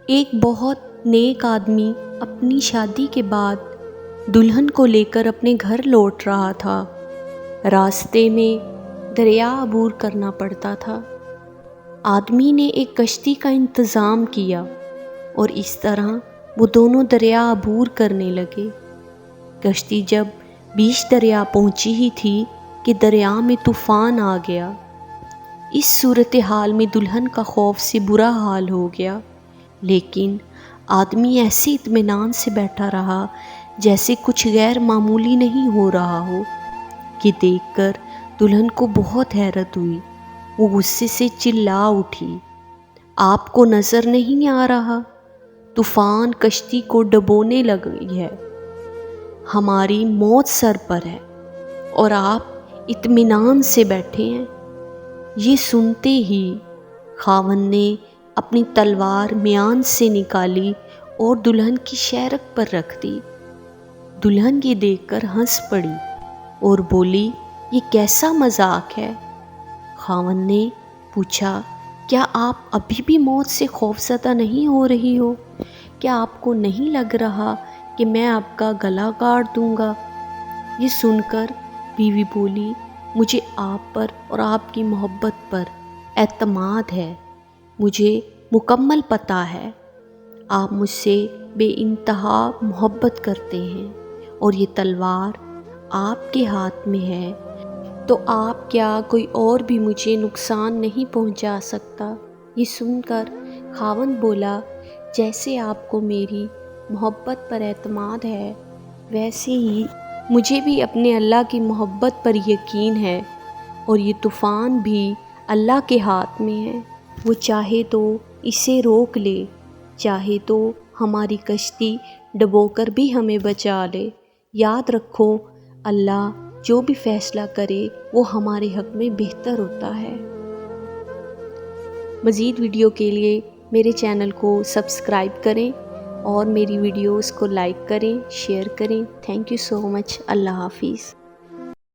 ایک بہت نیک آدمی اپنی شادی کے بعد دلہن کو لے کر اپنے گھر لوٹ رہا تھا۔ راستے میں دریا عبور کرنا پڑتا تھا۔ آدمی نے ایک کشتی کا انتظام کیا اور اس طرح وہ دونوں دریا عبور کرنے لگے۔ کشتی جب بیچ دریا پہنچی ہی تھی کہ دریا میں طوفان آ گیا۔ اس صورتحال میں دلہن کا خوف سے برا حال ہو گیا، لیکن آدمی ایسے اطمینان سے بیٹھا رہا جیسے کچھ غیر معمولی نہیں ہو رہا ہو۔ یہ دیکھ کر دلہن کو بہت حیرت ہوئی۔ وہ غصے سے چلا اٹھی، آپ کو نظر نہیں آ رہا؟ طوفان کشتی کو ڈبونے لگی ہے، ہماری موت سر پر ہے اور آپ اطمینان سے بیٹھے ہیں۔ یہ سنتے ہی خاوند نے اپنی تلوار میان سے نکالی اور دلہن کی شہرک پر رکھ دی۔ دلہن یہ دیکھ کر ہنس پڑی اور بولی، یہ کیسا مذاق ہے؟ خاوند نے پوچھا، کیا آپ ابھی بھی موت سے خوفزدہ نہیں ہو رہی ہو؟ کیا آپ کو نہیں لگ رہا کہ میں آپ کا گلا کاٹ دوں گا؟ یہ سن کر بیوی بولی، مجھے آپ پر اور آپ کی محبت پر اعتماد ہے۔ مجھے مکمل پتہ ہے آپ مجھ سے بے انتہا محبت کرتے ہیں اور یہ تلوار آپ کے ہاتھ میں ہے تو آپ کیا کوئی اور بھی مجھے نقصان نہیں پہنچا سکتا؟ یہ سن کر خاوند بولا، جیسے آپ کو میری محبت پر اعتماد ہے ویسے ہی مجھے بھی اپنے اللہ کی محبت پر یقین ہے، اور یہ طوفان بھی اللہ کے ہاتھ میں ہے۔ وہ چاہے تو اسے روک لے، چاہے تو ہماری کشتی ڈبو کر بھی ہمیں بچا لے۔ یاد رکھو، اللہ جو بھی فیصلہ کرے وہ ہمارے حق میں بہتر ہوتا ہے۔ مزید ویڈیو کے لیے میرے چینل کو سبسکرائب کریں اور میری ویڈیوز کو لائک کریں، شیئر کریں۔ تھینک یو سو مچ۔ اللہ حافظ۔